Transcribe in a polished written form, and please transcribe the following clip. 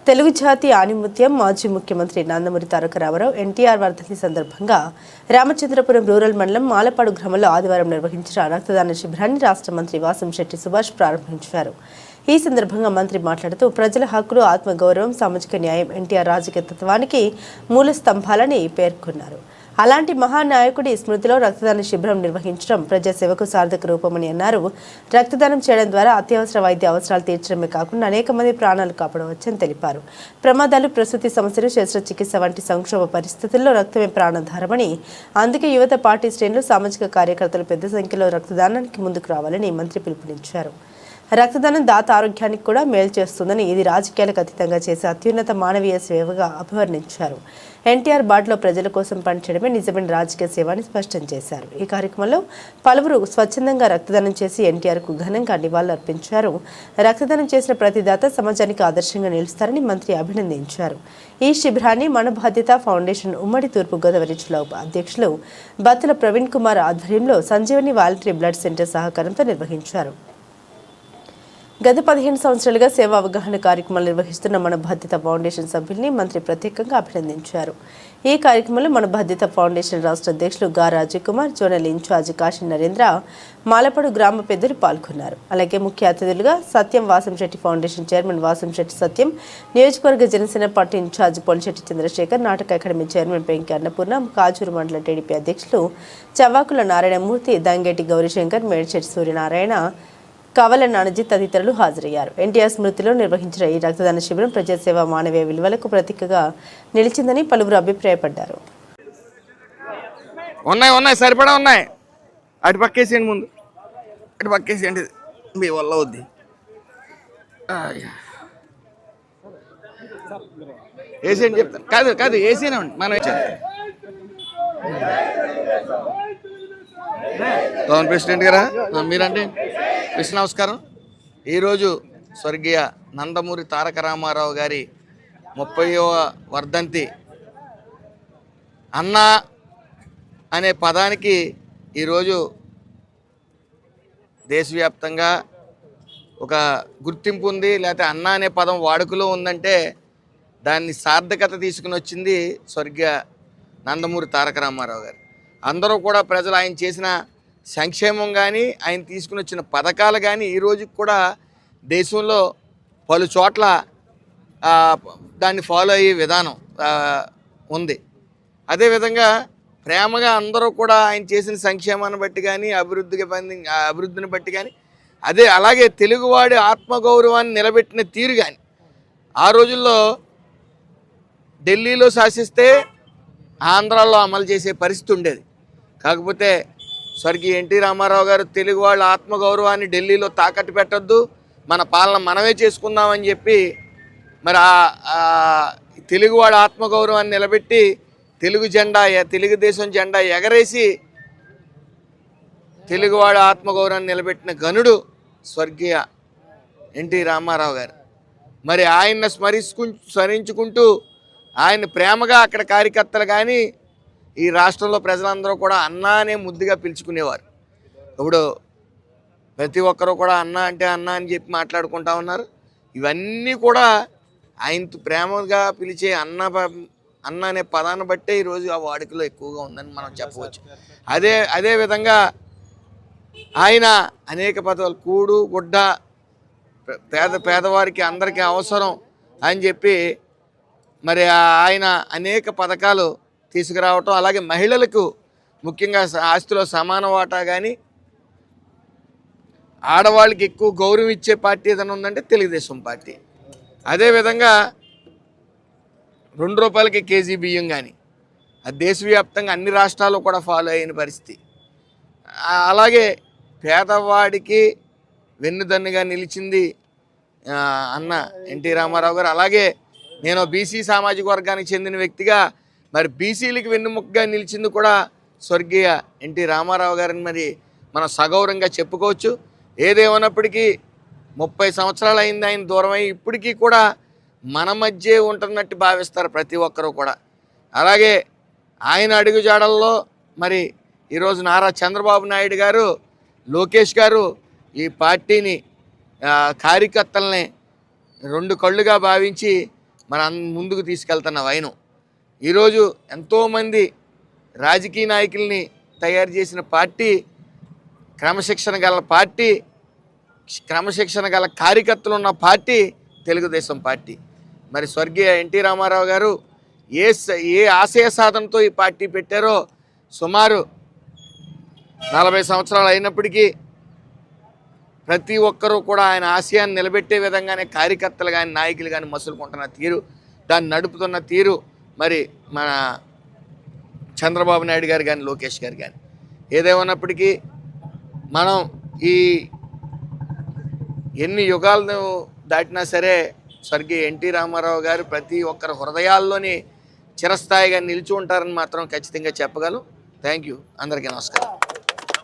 తెలుగు జాతి ఆణిముత్యం మాజీ ముఖ్యమంత్రి నందమూరి తారక రామారావు ఎన్టీఆర్ వర్ధంతి సందర్భంగా రామచంద్రపురం రూరల్ మండలం మాలపాడు గ్రామంలో ఆదివారం నిర్వహించిన రక్తదాన శిబిరాన్ని రాష్ట్ర మంత్రి వాసంశెట్టి సుభాష్ ప్రారంభించారు. ఈ సందర్భంగా మంత్రి మాట్లాడుతూ ప్రజల హక్కులు, ఆత్మగౌరవం, సామాజిక న్యాయం ఎన్టీఆర్ రాజకీయ తత్వానికి మూల స్తంభాలని పేర్కొన్నారు. అలాంటి మహానాయకుడి స్మృతిలో రక్తదాన శిబిరం నిర్వహించడం ప్రజాసేవకు సార్థక రూపమని అన్నారు. రక్తదానం చేయడం ద్వారా అత్యవసర వైద్య అవసరాలు తీర్చడమే కాకుండా అనేక మంది ప్రాణాలు కాపాడవచ్చని తెలిపారు. ప్రమాదాలు, ప్రసూతి సమస్యలు, శస్త్రచికిత్స వంటి సంక్షోభ పరిస్థితుల్లో రక్తమే ప్రాణాధారమని, అందుకే యువత, పార్టీ శ్రేణులు, సామాజిక కార్యకర్తలు పెద్ద సంఖ్యలో రక్తదానానికి ముందుకు రావాలని మంత్రి పిలుపునిచ్చారు. రక్తదానం దాత ఆరోగ్యానికి కూడా మేలు చేస్తుందని, ఇది రాజకీయాలకు అతీతంగా చేసే అత్యున్నత మానవీయ సేవగా అభివర్ణించారు. ఎన్టీఆర్ బాటలో ప్రజల కోసం పనిచేయడమే నిజమైన రాజకీయ సేవ అని స్పష్టం చేశారు. ఈ కార్యక్రమంలో పలువురు స్వచ్ఛందంగా రక్తదానం చేసి ఎన్టీఆర్కు ఘనంగా నివాళులర్పించారు. రక్తదానం చేసిన ప్రతి దాత సమాజానికి ఆదర్శంగా నిలుస్తారని మంత్రి అభినందించారు. ఈ శిబిరాన్ని మన బాధ్యత ఫౌండేషన్ ఉమ్మడి తూర్పుగోదావరి జిల్లా అధ్యక్షులు బత్తుల ప్రవీణ్ కుమార్ ఆధ్వర్యంలో సంజీవని వాలంటరీ బ్లడ్ సెంటర్ సహకారంతో నిర్వహించారు. గత 15 సంవత్సరాలుగా సేవా అవగాహన కార్యక్రమాలు నిర్వహిస్తున్న మన బాధ్యత ఫౌండేషన్ సభ్యుల్ని మంత్రి ప్రత్యేకంగా అభినందించారు. ఈ కార్యక్రమంలో మన బాధ్యత ఫౌండేషన్ రాష్ట్ర అధ్యక్షులు గా రాజకుమార్, జోనల్ ఇన్ఛార్జ్ కాశీ నరేంద్ర, మాలపాడు గ్రామ పెద్దలు పాల్గొన్నారు. అలాగే ముఖ్య అతిథులుగా సత్యం వాసంశెట్టి ఫౌండేషన్ చైర్మన్ వాసంశెట్టి సత్యం, నియోజకవర్గ జనసేన పార్టీ ఇన్ఛార్జ్ పొలిశెట్టి చంద్రశేఖర్, నాటక అకాడమీ చైర్మన్ పెంకి అన్నపూర్ణ, కాజూరు మండల టీడీపీ అధ్యక్షులు చవ్వాకుల నారాయణమూర్తి, దంగేటి గౌరీశంకర్, మేడ్చెట్టి సూర్యనారాయణ, కవల నానజీ తదితరులు హాజరయ్యారు. ఎన్టీఆర్ స్మృతిలో నిర్వహించిన ఈ రక్తదాన శిబిరం ప్రజాసేవ, మానవీయ విలువలకు ప్రతీకగా నిలిచిందని పలువురు అభిప్రాయపడ్డారు. ఉన్నాయి సరిపడా ఉన్నాయి. అటు పక్కేసేయండి, ముందు అటు పక్కేసేయండి, మీ వల్ల వద్ది. వేసేయండి చెప్తాను. కాదు వేసేనండి, మనం గవర్నమెంట్ ప్రెసిడెంట్ గారా మీరంటే కృష్ణ నమస్కారం. ఈరోజు స్వర్గీయ నందమూరి తారక రామారావు గారి 30వ వర్ధంతి. అన్న అనే పదానికి ఈరోజు దేశవ్యాప్తంగా ఒక గుర్తింపు ఉంది. లేకపోతే అన్న అనే పదం వాడుకలో ఉందంటే దాన్ని సార్థకత తీసుకుని వచ్చింది స్వర్గీయ నందమూరి తారక రామారావు గారు. అందరూ కూడా ప్రజలు ఆయన చేసిన సంక్షేమం కానీ, ఆయన తీసుకుని వచ్చిన పథకాలు కానీ ఈరోజు కూడా దేశంలో పలు చోట్ల దాన్ని ఫాలో అయ్యే విధానం ఉంది. అదేవిధంగా ప్రేమగా అందరూ కూడా ఆయన చేసిన సంక్షేమాన్ని బట్టి కానీ, అభివృద్ధిని బట్టి కానీ, అలాగే తెలుగువాడి ఆత్మగౌరవాన్ని నిలబెట్టిన తీరు కానీ, ఆ రోజుల్లో ఢిల్లీలో శాసిస్తే ఆంధ్రాలో అమలు చేసే పరిస్థితి ఉండేది. కాకపోతే స్వర్గీయ ఎన్టీ రామారావు గారు తెలుగు వాళ్ళ ఆత్మగౌరవాన్ని ఢిల్లీలో తాకట్టు పెట్టద్దు, మన పాలన మనమే చేసుకుందామని చెప్పి మరి తెలుగు వాళ్ళ ఆత్మగౌరవాన్ని నిలబెట్టి తెలుగుదేశం జెండా ఎగరేసి తెలుగువాడి ఆత్మగౌరవాన్ని నిలబెట్టిన గనుడు స్వర్గీయ ఎన్టీ రామారావు గారు. మరి ఆయన్ని స్మరించుకుంటూ ఆయన ప్రేమగా అక్కడ కార్యకర్తలు కానీ, ఈ రాష్ట్రంలో ప్రజలందరూ కూడా అన్న అనే ముద్దుగా పిలుచుకునేవారు. ఇప్పుడు ప్రతి ఒక్కరూ కూడా అన్న అంటే అన్న అని చెప్పి మాట్లాడుకుంటా ఉన్నారు. ఇవన్నీ కూడా ఆయనతో ప్రేమగా పిలిచే అన్న అనే పదాన్ని బట్టే ఈరోజు ఆ వాడుకలో ఎక్కువగా ఉందని మనం చెప్పవచ్చు. అదేవిధంగా ఆయన అనేక పదాలు, కూడు గుడ్డ, పేదవారికి అందరికీ అవసరం అని చెప్పి మరి ఆయన అనేక పథకాలు తీసుకురావటం, అలాగే మహిళలకు ముఖ్యంగా ఆస్తిలో సమాన వాటా కానీ, ఆడవాళ్ళకి ఎక్కువ గౌరవం ఇచ్చే పార్టీ ఏదైనా ఉందంటే తెలుగుదేశం పార్టీ. అదేవిధంగా 2 రూపాయలకి కేజీ బియ్యం కానీ అది దేశవ్యాప్తంగా అన్ని రాష్ట్రాలు కూడా ఫాలో అయిన పరిస్థితి. అలాగే పేదవాడికి వెన్నుదన్నుగా నిలిచింది అన్న ఎన్టీ రామారావు గారు. అలాగే నేను బీసీ సామాజిక వర్గానికి చెందిన వ్యక్తిగా మరి బీసీలకి వెన్నుముకగా నిలిచింది కూడా స్వర్గీయ ఎన్టీ రామారావు గారిని మరి మనం సగౌరవంగా చెప్పుకోవచ్చు. ఏదేమన్నప్పటికీ 30 సంవత్సరాలు అయింది ఆయన దూరమై, ఇప్పటికీ కూడా మన మధ్య ఉంటున్నట్టు భావిస్తారు ప్రతి ఒక్కరూ కూడా. అలాగే ఆయన అడుగుజాడల్లో మరి ఈరోజు నారా చంద్రబాబు నాయుడు గారు, లోకేష్ గారు ఈ పార్టీని కార్యకర్తల్ని 2 కళ్ళుగా భావించి ముందుకు తీసుకెళ్తున్న వైనం. ఈరోజు ఎంతోమంది రాజకీయ నాయకుల్ని తయారు చేసిన పార్టీ, క్రమశిక్షణ గల పార్టీ, క్రమశిక్షణ గల కార్యకర్తలు ఉన్న పార్టీ తెలుగుదేశం పార్టీ. మరి స్వర్గీయ ఎన్టీ రామారావు గారు ఏ ఆశయ సాధనతో ఈ పార్టీ పెట్టారో సుమారు 40 సంవత్సరాలు అయినప్పటికీ ప్రతి ఒక్కరూ కూడా ఆయన ఆశయాన్ని నిలబెట్టే విధంగానే కార్యకర్తలు కానీ నాయకులు కానీ మసులుకుంటున్న తీరు, దాన్ని నడుపుతున్న తీరు మరి మన చంద్రబాబు నాయుడు గారు కానీ లోకేష్ గారు కానీ. ఏదేమన్నప్పటికీ మనం ఈ ఎన్ని యుగాలను దాటినా సరే స్వర్గీయ ఎన్టీ రామారావు గారు ప్రతి ఒక్కరి హృదయాల్లోని చిరస్థాయిగా నిలిచి ఉంటారని మాత్రం ఖచ్చితంగా చెప్పగలం. Thank you. అందరికీ నమస్కారం.